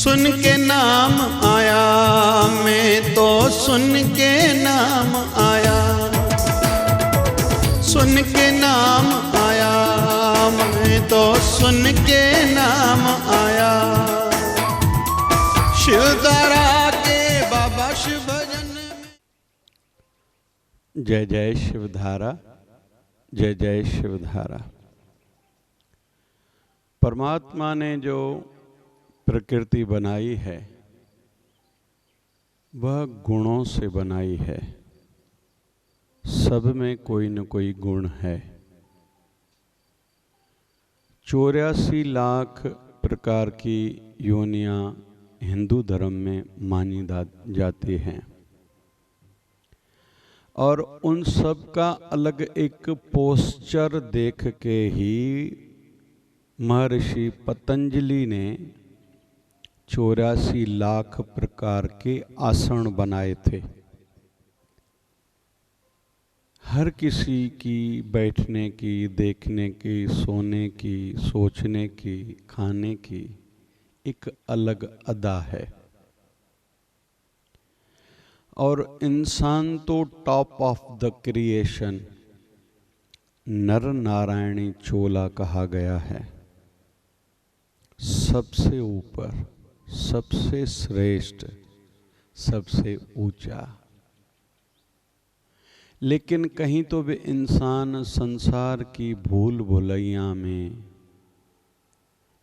सुन के नाम आया, मैं तो सुन के नाम आया, सुन के नाम आया, मैं तो सुन के नाम आया। शिवधारा के बाबा शिव भजन में। जय जय शिवधारा, जय जय शिवधारा। परमात्मा ने जो प्रकृति बनाई है वह गुणों से बनाई है। सब में कोई न कोई गुण है। 84 लाख प्रकार की योनियां हिंदू धर्म में मानी जाती हैं और उन सब का अलग एक पोस्चर देख के ही महर्षि पतंजलि ने 84 लाख प्रकार के आसन बनाए थे। हर किसी की बैठने की, देखने की, सोने की, सोचने की, खाने की एक अलग अदा है। और इंसान तो टॉप ऑफ द क्रिएशन, नर नारायणी चोला कहा गया है। सबसे ऊपर, सबसे श्रेष्ठ, सबसे ऊंचा। लेकिन कहीं तो भी इंसान संसार की भूल भुलैया में,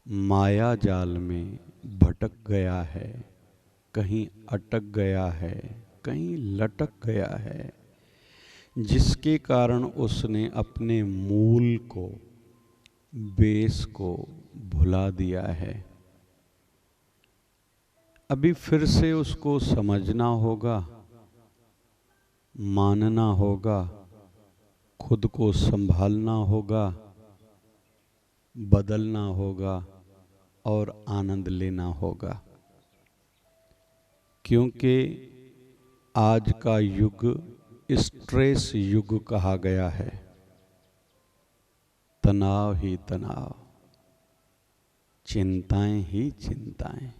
माया जाल में भटक गया है, कहीं अटक गया है, कहीं लटक गया है, जिसके कारण उसने अपने मूल को, बेस को भुला दिया है। अभी फिर से उसको समझना होगा, मानना होगा, खुद को संभालना होगा, बदलना होगा और आनंद लेना होगा। क्योंकि आज का युग स्ट्रेस युग कहा गया है। तनाव ही तनाव, चिंताएं ही चिंताएं।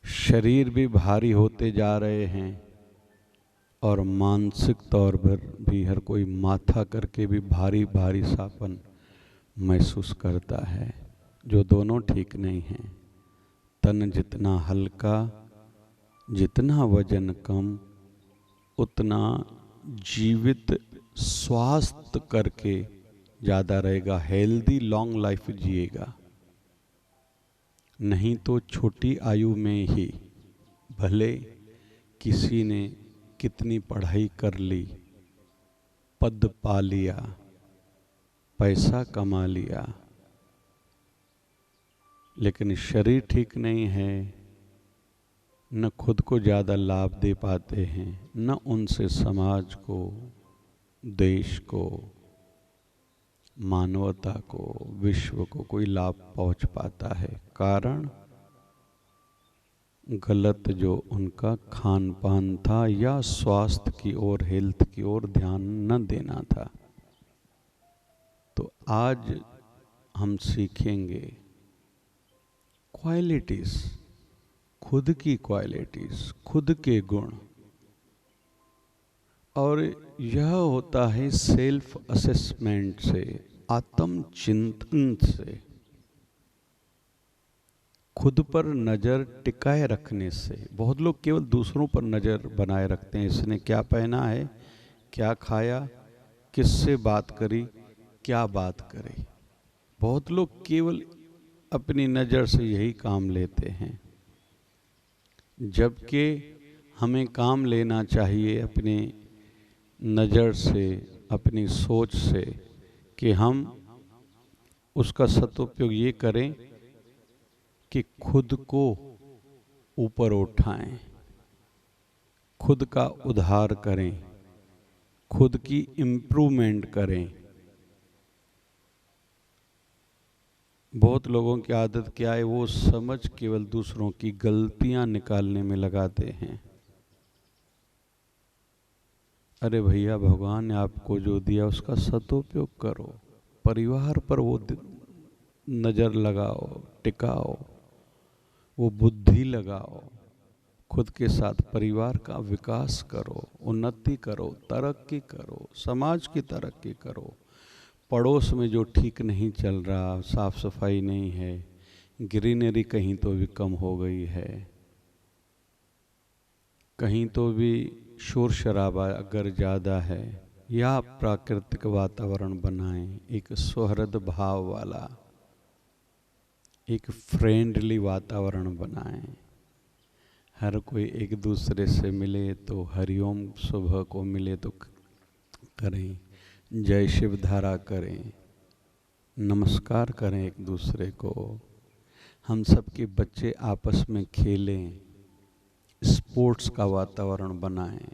शरीर भी भारी होते जा रहे हैं और मानसिक तौर पर भी हर कोई माथा करके भी भारी भारी सापन महसूस करता है, जो दोनों ठीक नहीं हैं। तन जितना हल्का, जितना वजन कम, उतना जीवित स्वास्थ्य करके ज़्यादा रहेगा, हेल्दी लॉन्ग लाइफ जिएगा। नहीं तो छोटी आयु में ही भले किसी ने कितनी पढ़ाई कर ली, पद पा लिया, पैसा कमा लिया, लेकिन शरीर ठीक नहीं है, न खुद को ज़्यादा लाभ दे पाते हैं, न उनसे समाज को, देश को, मानवता को, विश्व को कोई लाभ पहुंच पाता है। कारण गलत जो उनका खान पान था या स्वास्थ्य की ओर, हेल्थ की ओर ध्यान न देना था। तो आज हम सीखेंगे क्वालिटीज, खुद की क्वालिटीज, खुद के गुण। और यह होता है सेल्फ असेसमेंट से, आत्म चिंतन से, खुद पर नज़र टिकाए रखने से। बहुत लोग केवल दूसरों पर नज़र बनाए रखते हैं। इसने क्या पहना है, क्या खाया, किससे बात करी, क्या बात करी। बहुत लोग केवल अपनी नज़र से यही काम लेते हैं, जबकि हमें काम लेना चाहिए अपनी नज़र से, अपनी सोच से, कि हम उसका सदुपयोग ये करें कि खुद को ऊपर उठाएं, खुद का उद्धार करें, खुद की इम्प्रूवमेंट करें। बहुत लोगों की आदत क्या है, वो समझ केवल दूसरों की गलतियां निकालने में लगाते हैं। अरे भैया, भगवान ने आपको जो दिया उसका सदुपयोग करो। परिवार पर वो नज़र लगाओ, टिकाओ, वो बुद्धि लगाओ, खुद के साथ परिवार का विकास करो, उन्नति करो, तरक्की करो, समाज की तरक्की करो। पड़ोस में जो ठीक नहीं चल रहा, साफ सफाई नहीं है, ग्रीनरी कहीं तो भी कम हो गई है, कहीं तो भी शोर शराबा अगर ज़्यादा है, या प्राकृतिक वातावरण बनाएं, एक सुहृद भाव वाला, एक फ्रेंडली वातावरण बनाएं। हर कोई एक दूसरे से मिले तो हरिओम सुबह को मिले तो करें, जय शिव धारा करें, नमस्कार करें एक दूसरे को। हम सब के बच्चे आपस में खेलें, स्पोर्ट्स का वातावरण बनाएं,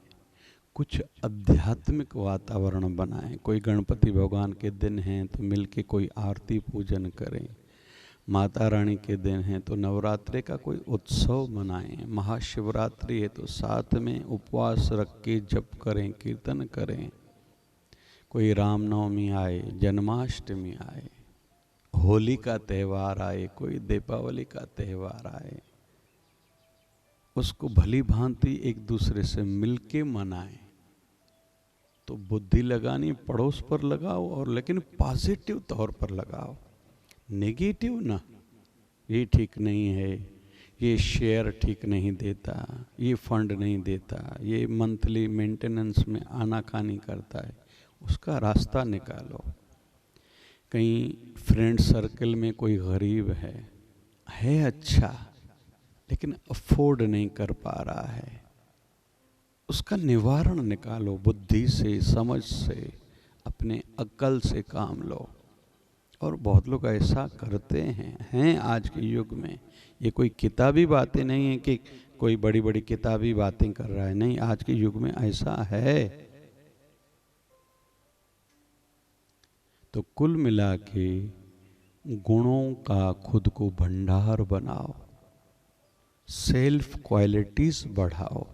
कुछ आध्यात्मिक वातावरण बनाएं। कोई गणपति भगवान के दिन हैं तो मिलके कोई आरती पूजन करें, माता रानी के दिन हैं तो नवरात्रि का कोई उत्सव मनाएं, महाशिवरात्रि है तो साथ में उपवास रख के जप करें, कीर्तन करें। कोई रामनवमी आए, जन्माष्टमी आए, होली का त्यौहार आए, कोई दीपावली का त्यौहार आए, उसको भली भांति एक दूसरे से मिलके मनाएं। तो बुद्धि लगानी पड़ोस पर लगाओ, और लेकिन पॉजिटिव तौर पर लगाओ, नेगेटिव ना, ये ठीक नहीं है, ये शेयर ठीक नहीं देता, ये फंड नहीं देता, ये मंथली मेंटेनेंस में आनाकानी करता है, उसका रास्ता निकालो। कहीं फ्रेंड सर्कल में कोई गरीब है अच्छा, लेकिन अफोर्ड नहीं कर पा रहा है, उसका निवारण निकालो, बुद्धि से, समझ से, अपने अक्ल से काम लो। और बहुत लोग ऐसा करते हैं आज के युग में। ये कोई किताबी बातें नहीं है कि कोई बड़ी बड़ी किताबी बातें कर रहा है, नहीं, आज के युग में ऐसा है। तो कुल मिला के गुणों का खुद को भंडार बनाओ, सेल्फ क्वालिटीज बढ़ाओ।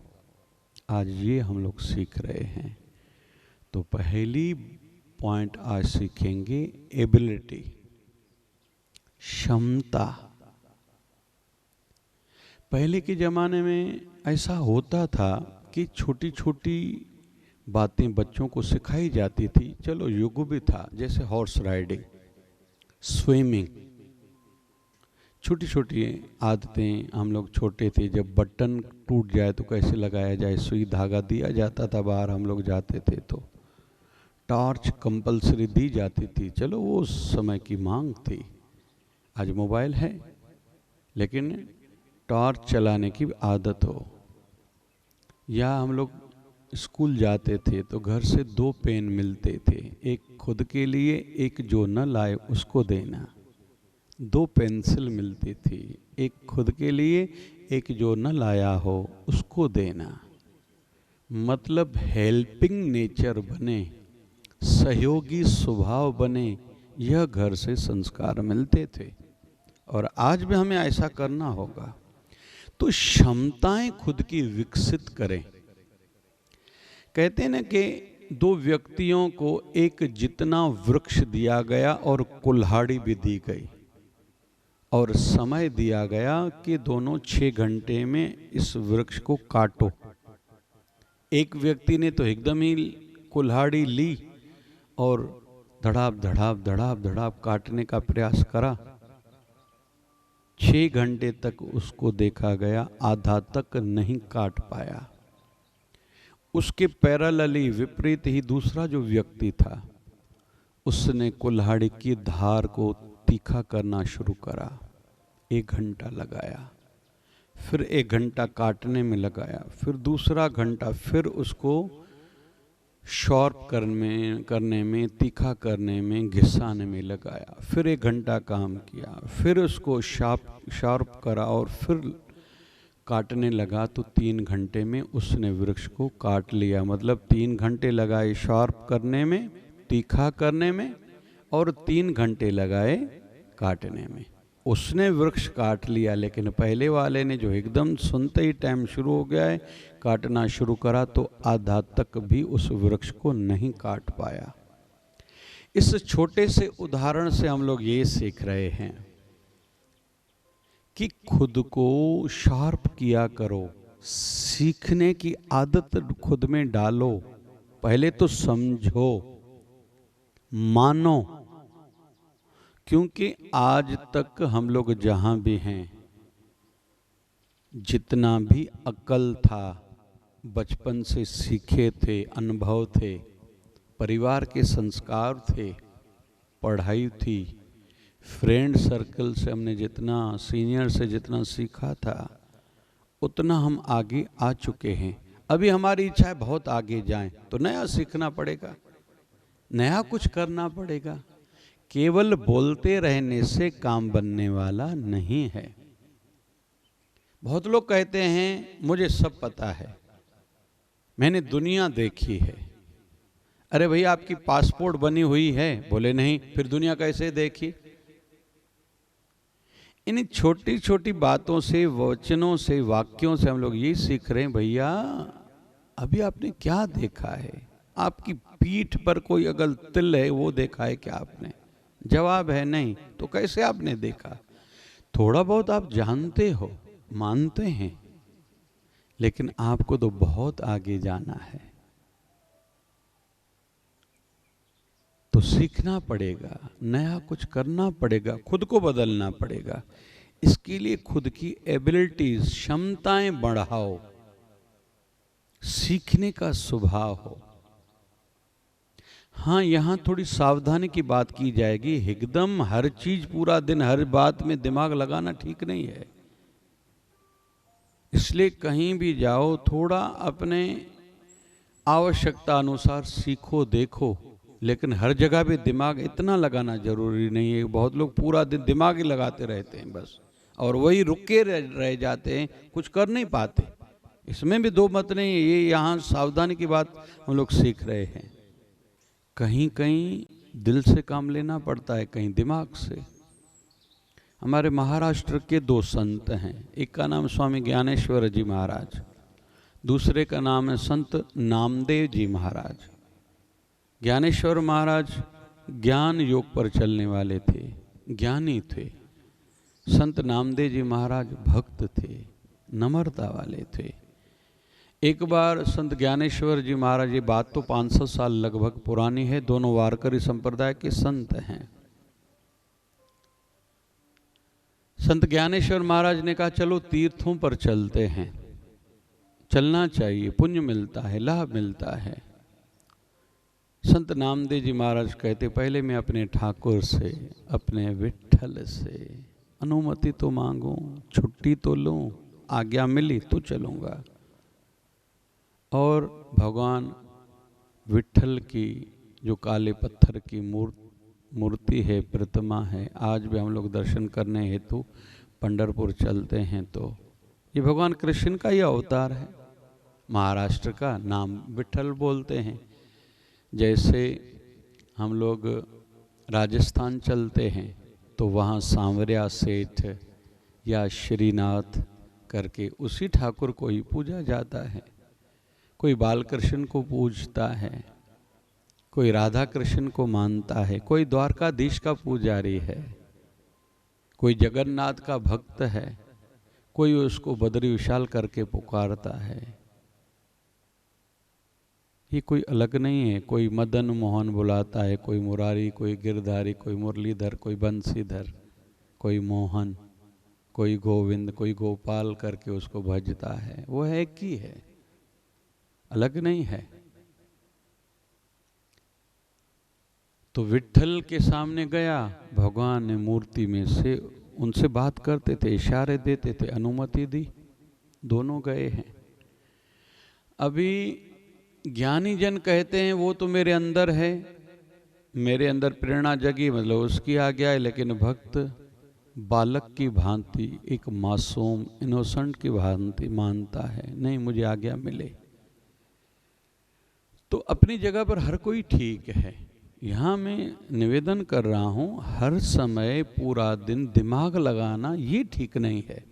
आज ये हम लोग सीख रहे हैं। तो पहली पॉइंट आज सीखेंगे एबिलिटी, क्षमता। पहले के ज़माने में ऐसा होता था कि छोटी छोटी बातें बच्चों को सिखाई जाती थी। चलो युग भी था, जैसे हॉर्स राइडिंग, स्विमिंग, छोटी छोटी आदतें। हम लोग छोटे थे, जब बटन टूट जाए तो कैसे लगाया जाए, सुई धागा दिया जाता था, बाहर हम लोग जाते थे तो टॉर्च कंपलसरी दी जाती थी। चलो वो उस समय की मांग थी। आज मोबाइल है, लेकिन टॉर्च चलाने की आदत हो। या हम लोग स्कूल जाते थे तो घर से 2 पेन मिलते थे, एक खुद के लिए, एक जो न लाए उसको देना। 2 पेंसिल मिलती थी, एक खुद के लिए, एक जो न लाया हो उसको देना। मतलब हेल्पिंग नेचर बने, सहयोगी स्वभाव बने, यह घर से संस्कार मिलते थे। और आज भी हमें ऐसा करना होगा। तो क्षमताएं खुद की विकसित करें। कहते हैं ना कि 2 व्यक्तियों को एक जितना वृक्ष दिया गया और कुल्हाड़ी भी दी गई, और समय दिया गया कि दोनों 6 घंटे में इस वृक्ष को काटो। एक व्यक्ति ने तो एकदम ही कुल्हाड़ी ली और धड़ाप धड़ाप धड़ाप धड़ाप काटने का प्रयास करा। 6 घंटे तक उसको देखा गया, आधा तक नहीं काट पाया। उसके पैरेलली, विपरीत ही दूसरा जो व्यक्ति था, उसने कुल्हाड़ी की धार को तीखा करना शुरू करा। 1 घंटा लगाया, फिर 1 घंटा काटने में लगाया, फिर दूसरा घंटा फिर उसको शार्प करने में, तीखा करने में, घिसाने में लगाया, फिर 1 घंटा काम किया, फिर उसको शार्प करा और फिर काटने लगा। तो 3 घंटे में उसने वृक्ष को काट लिया। मतलब 3 घंटे लगाए शार्प करने में, तीखा करने में, और 3 घंटे लगाए काटने में। उसने वृक्ष काट लिया। लेकिन पहले वाले ने जो एकदम सुनते ही टाइम शुरू हो गया है, काटना शुरू करा, तो आधा तक भी उस वृक्ष को नहीं काट पाया। इस छोटे से उदाहरण से हम लोग ये सीख रहे हैं कि खुद को शार्प किया करो, सीखने की आदत खुद में डालो। पहले तो समझो, मानो, क्योंकि आज तक हम लोग जहां भी हैं, जितना भी अक्ल था, बचपन से सीखे थे, अनुभव थे, परिवार के संस्कार थे, पढ़ाई थी, फ्रेंड सर्कल से हमने जितना, सीनियर से जितना सीखा था, उतना हम आगे आ चुके हैं। अभी हमारी इच्छा है बहुत आगे जाएं, तो नया सीखना पड़ेगा, नया कुछ करना पड़ेगा। केवल बोलते रहने से काम बनने वाला नहीं है। बहुत लोग कहते हैं मुझे सब पता है, मैंने दुनिया देखी है। अरे भैया, आपकी पासपोर्ट बनी हुई है? बोले नहीं। फिर दुनिया कैसे देखी? इन छोटी छोटी बातों से, वचनों से, वाक्यों से हम लोग ये सीख रहे हैं, भैया अभी आपने क्या देखा है? आपकी पीठ पर कोई अगर तिल है, वो देखा है क्या आपने? जवाब है नहीं। तो कैसे आपने देखा? थोड़ा बहुत आप जानते हो, मानते हैं, लेकिन आपको तो बहुत आगे जाना है। तो सीखना पड़ेगा, नया कुछ करना पड़ेगा, खुद को बदलना पड़ेगा। इसके लिए खुद की एबिलिटीज, क्षमताएं बढ़ाओ, सीखने का स्वभाव हो। हाँ, यहां थोड़ी सावधानी की बात की जाएगी। एकदम हर चीज, पूरा दिन हर बात में दिमाग लगाना ठीक नहीं है। इसलिए कहीं भी जाओ, थोड़ा अपने आवश्यकता अनुसार सीखो, देखो, लेकिन हर जगह भी दिमाग इतना लगाना जरूरी नहीं है। बहुत लोग पूरा दिन दिमाग ही लगाते रहते हैं बस, और वही रुके रह जाते हैं, कुछ कर नहीं पाते। इसमें भी दो मत नहीं है। ये यहाँ सावधानी की बात हम लोग सीख रहे हैं। कहीं कहीं दिल से काम लेना पड़ता है, कहीं दिमाग से। हमारे महाराष्ट्र के दो संत हैं, एक का नाम स्वामी ज्ञानेश्वर जी महाराज, दूसरे का नाम है संत नामदेव जी महाराज। ज्ञानेश्वर महाराज ज्ञान योग पर चलने वाले थे, ज्ञानी थे। संत नामदेव जी महाराज भक्त थे, नम्रता वाले थे। एक बार संत ज्ञानेश्वर जी महाराज, ये बात तो 500 साल लगभग पुरानी है, दोनों वारकरी संप्रदाय के संत हैं। संत ज्ञानेश्वर महाराज ने कहा चलो तीर्थों पर चलते हैं, चलना चाहिए, पुण्य मिलता है, लाभ मिलता है। संत नामदेव जी महाराज कहते, पहले मैं अपने ठाकुर से, अपने विठ्ठल से अनुमति तो मांगूं, छुट्टी तो लूं, आज्ञा मिली तो चलूंगा। और भगवान विठ्ठल की जो काले पत्थर की मूर्ति है, प्रतिमा है, आज भी हम लोग दर्शन करने हेतु पंढरपुर चलते हैं। तो ये भगवान कृष्ण का ही अवतार है। महाराष्ट्र का नाम विठ्ठल बोलते हैं। जैसे हम लोग राजस्थान चलते हैं तो वहाँ सांवरिया सेठ या श्रीनाथ करके उसी ठाकुर को ही पूजा जाता है। कोई बालकृष्ण को पूजता है, कोई राधा कृष्ण को मानता है, कोई द्वारकाधीश का पुजारी है, कोई जगन्नाथ का भक्त है, कोई उसको बद्री विशाल करके पुकारता है। ये कोई अलग नहीं है। कोई मदन मोहन बुलाता है, कोई मुरारी, कोई गिरधारी, कोई मुरलीधर, कोई बंसीधर, कोई मोहन, कोई गोविंद, कोई गोपाल करके उसको भजता है। वो है एक ही है, अलग नहीं है। तो विठ्ठल के सामने गया, भगवान ने मूर्ति में से उनसे बात करते थे, इशारे देते थे, अनुमति दी, दोनों गए हैं। अभी ज्ञानी जन कहते हैं वो तो मेरे अंदर है, मेरे अंदर प्रेरणा जगी, मतलब उसकी आज्ञा है। लेकिन भक्त बालक की भांति, एक मासूम इनोसेंट की भांति मानता है, नहीं मुझे आज्ञा मिले। तो अपनी जगह पर हर कोई ठीक है। यहाँ मैं निवेदन कर रहा हूँ, हर समय पूरा दिन दिमाग लगाना ये ठीक नहीं है,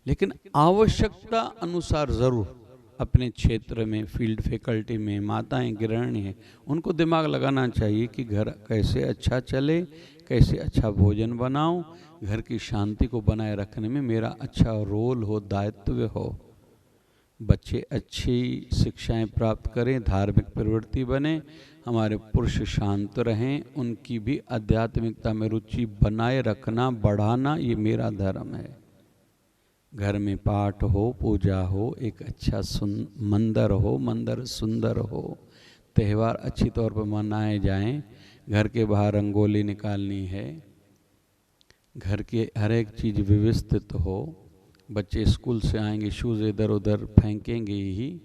लेकिन आवश्यकता अनुसार जरूर अपने क्षेत्र में फील्ड फैकल्टी में माताएं गृहिणी हैं, उनको दिमाग लगाना चाहिए कि घर कैसे अच्छा चले, कैसे अच्छा भोजन बनाऊं, घर की शांति को बनाए रखने में मेरा अच्छा रोल हो, दायित्व हो। बच्चे अच्छी शिक्षाएं प्राप्त करें, धार्मिक प्रवृत्ति बने, हमारे पुरुष शांत रहें, उनकी भी आध्यात्मिकता में रुचि बनाए रखना, बढ़ाना, ये मेरा धर्म है। घर में पाठ हो, पूजा हो, एक अच्छा मंदिर हो, मंदिर सुंदर हो, त्यौहार अच्छी तौर पर मनाए जाएं, घर के बाहर रंगोली निकालनी है, घर के हर एक चीज़ व्यवस्थित हो। बच्चे स्कूल से आएंगे, शूज़ इधर उधर फेंकेंगे ही,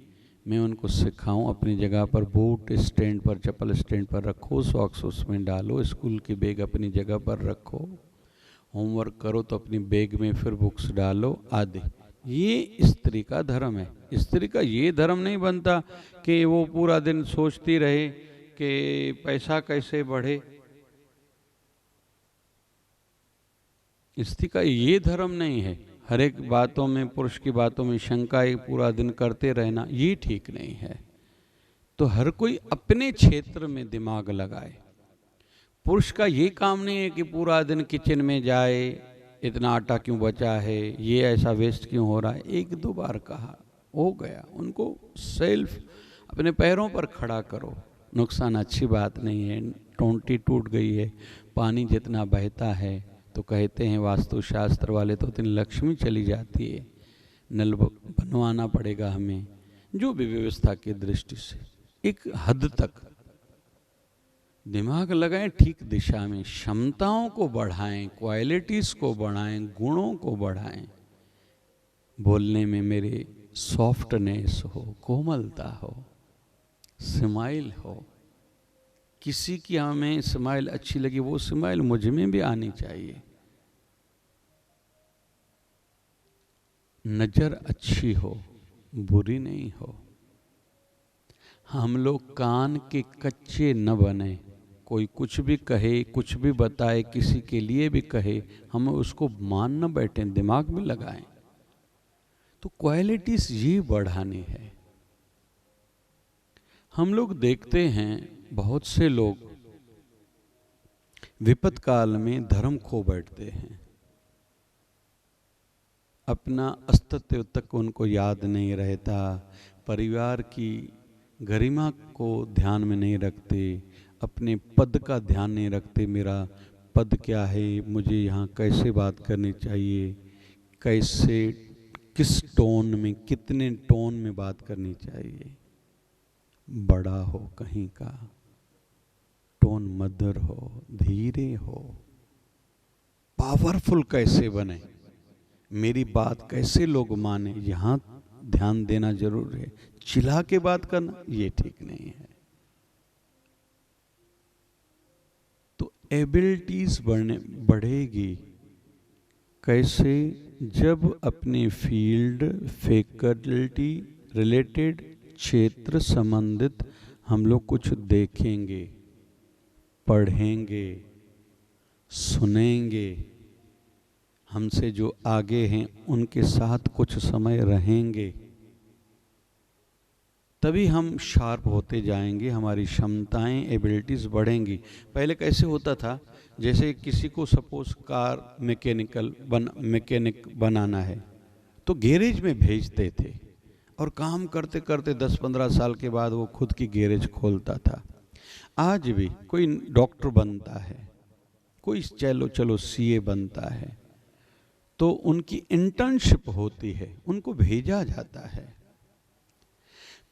मैं उनको सिखाऊं अपनी जगह पर बूट स्टैंड पर, चप्पल स्टैंड पर रखो, सॉक्स उसमें डालो, स्कूल की बैग अपनी जगह पर रखो, होमवर्क करो तो अपनी बैग में फिर बुक्स डालो आदि। ये स्त्री का धर्म है। स्त्री का ये धर्म नहीं बनता कि वो पूरा दिन सोचती रहे कि पैसा कैसे बढ़े। स्त्री का ये धर्म नहीं है। हर एक बातों में, पुरुष की बातों में शंकाएं पूरा दिन करते रहना, ये ठीक नहीं है। तो हर कोई अपने क्षेत्र में दिमाग लगाए। पुरुष का ये काम नहीं है कि पूरा दिन किचन में जाए, इतना आटा क्यों बचा है, ये ऐसा वेस्ट क्यों हो रहा है। एक दो बार कहा, हो गया। उनको सेल्फ अपने पैरों पर खड़ा करो। नुकसान अच्छी बात नहीं है। टोंटी टूट गई है, पानी जितना बहता है तो कहते हैं वास्तुशास्त्र वाले तो उतनी लक्ष्मी चली जाती है। नल बनवाना पड़ेगा हमें, जो भी व्यवस्था की दृष्टि से एक हद तक दिमाग लगाएं, ठीक दिशा में क्षमताओं को बढ़ाएं, क्वालिटीज़ को बढ़ाएं, गुणों को बढ़ाएं। बोलने में मेरे सॉफ्टनेस हो, कोमलता हो, स्माइल हो। किसी की हमें स्माइल अच्छी लगी, वो स्माइल मुझ में भी आनी चाहिए। नज़र अच्छी हो, बुरी नहीं हो। हम लोग कान के कच्चे न बने। कोई कुछ भी कहे, कुछ भी बताए, किसी के लिए भी कहे, हम उसको मान न बैठे, दिमाग में लगाएं। तो क्वालिटीज़ ये बढ़ानी है। हम लोग देखते हैं बहुत से लोग विपद काल में धर्म खो बैठते हैं। अपना अस्तित्व तक उनको याद नहीं रहता, परिवार की गरिमा को ध्यान में नहीं रखते, अपने पद का ध्यान नहीं रखते। मेरा पद क्या है, मुझे यहाँ कैसे बात करनी चाहिए, कैसे, किस टोन में, कितने टोन में बात करनी चाहिए। बड़ा हो कहीं का, टोन मधुर हो, धीरे हो। पावरफुल कैसे बने, मेरी बात कैसे लोग माने, यहाँ ध्यान देना जरूर है। चिल्ला के बात करना ये ठीक नहीं है। तो एबिलिटीज बढ़ेगी कैसे, जब अपने फील्ड, फैकल्टी रिलेटेड, क्षेत्र संबंधित हम लोग कुछ देखेंगे, पढ़ेंगे, सुनेंगे, हमसे जो आगे हैं उनके साथ कुछ समय रहेंगे, तभी हम शार्प होते जाएंगे, हमारी क्षमताएं, एबिलिटीज़ बढ़ेंगी। पहले कैसे होता था, जैसे किसी को सपोज कार मैकेनिक बनाना है तो गैरेज में भेजते थे और काम करते करते 10-15 साल के बाद वो खुद की गैरेज खोलता था। आज भी कोई डॉक्टर बनता है, कोई चलो सीए बनता है, तो उनकी इंटर्नशिप होती है, उनको भेजा जाता है।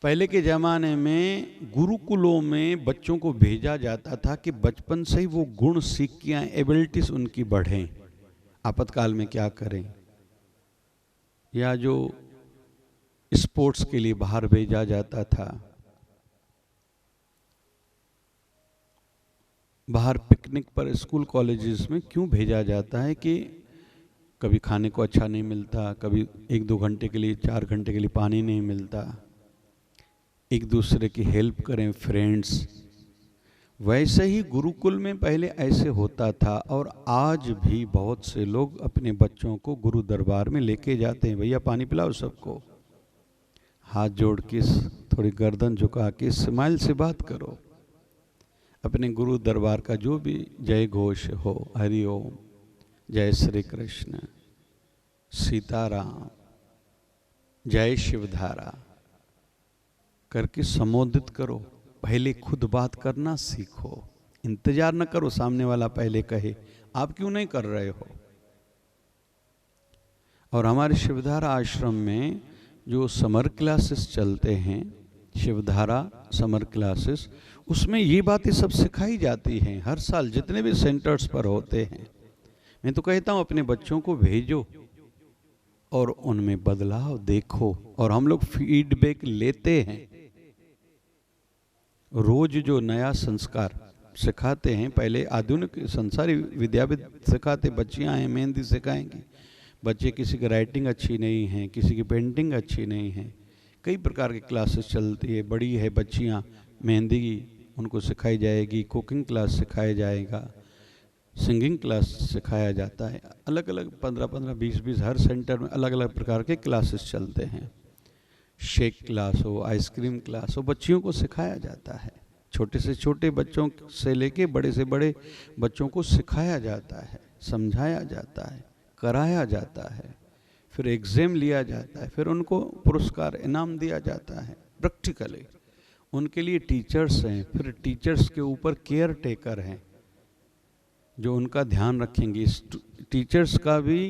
पहले के ज़माने में गुरुकुलों में बच्चों को भेजा जाता था कि बचपन से ही वो गुण सीख के आए, एबिलिटीज़ उनकी बढ़ें, आपातकाल में क्या करें। या जो स्पोर्ट्स के लिए बाहर भेजा जाता था, बाहर पिकनिक पर स्कूल कॉलेजेस में क्यों भेजा जाता है कि कभी खाने को अच्छा नहीं मिलता, कभी 1-2 घंटे के लिए, 4 घंटे के लिए पानी नहीं मिलता, एक दूसरे की हेल्प करें, फ्रेंड्स। वैसे ही गुरुकुल में पहले ऐसे होता था और आज भी बहुत से लोग अपने बच्चों को गुरु दरबार में लेके जाते हैं, भैया पानी पिलाओ सबको। हाथ जोड़ के थोड़ी गर्दन झुका के स्माइल से बात करो। अपने गुरु दरबार का जो भी जय घोष हो, हरि ओम, जय श्री कृष्ण, सीताराम, जय शिवधारा करके संबोधित करो। पहले खुद बात करना सीखो, इंतजार न करो सामने वाला पहले कहे। आप क्यों नहीं कर रहे हो? और हमारे शिवधारा आश्रम में जो समर क्लासेस चलते हैं, शिवधारा समर क्लासेस, उसमें ये बातें सब सिखाई जाती हैं हर साल जितने भी सेंटर्स पर होते हैं। मैं तो कहता हूँ अपने बच्चों को भेजो और उनमें बदलाव देखो। और हम लोग फीडबैक लेते हैं। रोज जो नया संस्कार सिखाते हैं, पहले आधुनिक संसारी विद्याविद सिखाते, बच्चियां हैं मेहंदी सिखाएंगी, बच्चे किसी की राइटिंग अच्छी नहीं है, किसी की पेंटिंग अच्छी नहीं है, कई प्रकार की क्लासेस चलती है। बड़ी है बच्चियां, मेहंदी उनको सिखाई जाएगी, कुकिंग क्लास सिखाया जाएगा, सिंगिंग क्लास सिखाया जाता है। अलग अलग 15-15, 20-20 हर सेंटर में अलग अलग प्रकार के क्लासेस चलते हैं। शेक क्लास हो, आइसक्रीम क्लास हो, बच्चियों को सिखाया जाता है। छोटे से छोटे बच्चों से लेके बड़े से बड़े बच्चों को सिखाया जाता है, समझाया जाता है, कराया जाता है, फिर एग्ज़ाम लिया जाता है, फिर उनको पुरस्कार इनाम दिया जाता है। प्रैक्टिकली उनके लिए टीचर्स हैं, फिर टीचर्स के ऊपर केयर टेकर हैं जो उनका ध्यान रखेंगे। टीचर्स का भी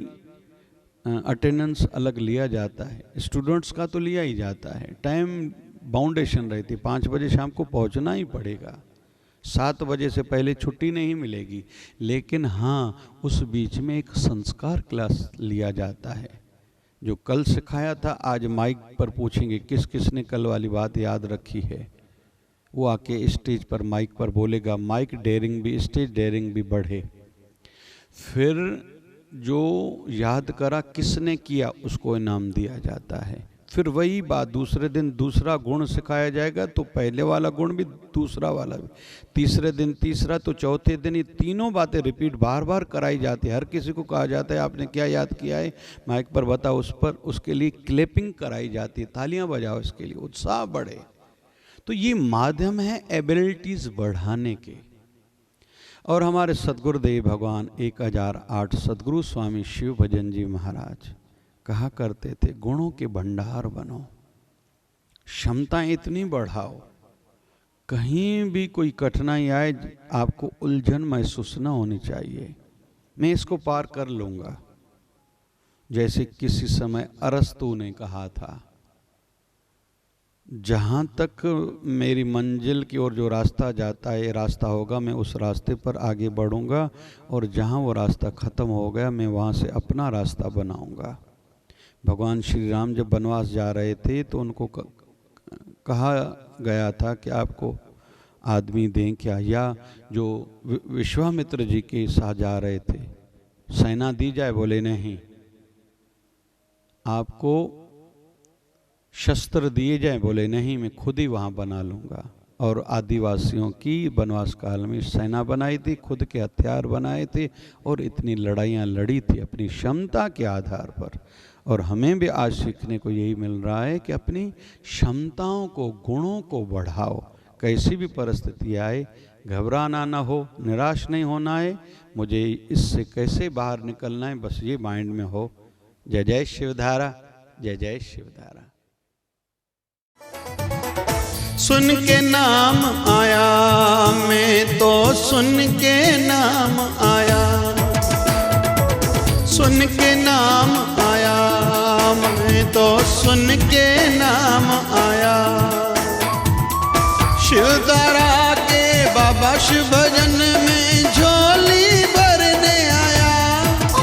अटेंडेंस अलग लिया जाता है, स्टूडेंट्स का तो लिया ही जाता है। टाइम बाउंडेशन रहती, 5 बजे शाम को पहुंचना ही पड़ेगा, 7 बजे से पहले छुट्टी नहीं मिलेगी। लेकिन हाँ, उस बीच में एक संस्कार क्लास लिया जाता है। जो कल सिखाया था आज माइक पर पूछेंगे किस किस ने कल वाली बात याद रखी है, वो आके स्टेज पर माइक पर बोलेगा। माइक डेयरिंग भी, स्टेज डेयरिंग भी बढ़े। फिर जो याद करा किसने किया उसको इनाम दिया जाता है। फिर वही बात दूसरे दिन दूसरा गुण सिखाया जाएगा, तो पहले वाला गुण भी दूसरा वाला भी, तीसरे दिन तीसरा, तो चौथे दिन ये तीनों बातें रिपीट बार बार कराई जाती है। हर किसी को कहा जाता है आपने क्या याद किया है माइक पर बताओ, उस पर उसके लिए क्लैपिंग कराई जाती है, तालियां बजाओ, इसके लिए उत्साह बढ़े। तो ये माध्यम है एबिलिटीज बढ़ाने के। और हमारे सदगुरुदेव भगवान 1008 सदगुरु स्वामी शिव भजन जी महाराज कहा करते थे, गुणों के भंडार बनो, क्षमताएं इतनी बढ़ाओ, कहीं भी कोई कठिनाई आए आपको उलझन महसूस न होनी चाहिए। मैं इसको पार कर लूंगा। जैसे किसी समय अरस्तु ने कहा था, जहाँ तक मेरी मंजिल की ओर जो रास्ता जाता है, रास्ता होगा, मैं उस रास्ते पर आगे बढ़ूंगा, और जहाँ वो रास्ता ख़त्म हो गया मैं वहाँ से अपना रास्ता बनाऊंगा। भगवान श्री राम जब वनवास जा रहे थे तो उनको कहा गया था कि आपको आदमी दें क्या, या जो विश्वामित्र जी के साथ जा रहे थे सेना दी जाए, बोले नहीं, आपको शस्त्र दिए जाए, बोले नहीं, मैं खुद ही वहाँ बना लूँगा। और आदिवासियों की वनवास काल में सेना बनाई थी, खुद के हथियार बनाए थे, और इतनी लड़ाइयाँ लड़ी थी अपनी क्षमता के आधार पर। और हमें भी आज सीखने को यही मिल रहा है कि अपनी क्षमताओं को, गुणों को बढ़ाओ। कैसी भी परिस्थिति आए घबराना ना हो, निराश नहीं होना है, मुझे इससे कैसे बाहर निकलना है, बस ये माइंड में हो। जय जय शिवधारा, जय जय शिवधारा। सुन के नाम आया, मैं तो सुन के नाम आया, सुन के नाम आया, मैं तो सुन के नाम आया। शिवधारा के बाबा शिव भजन में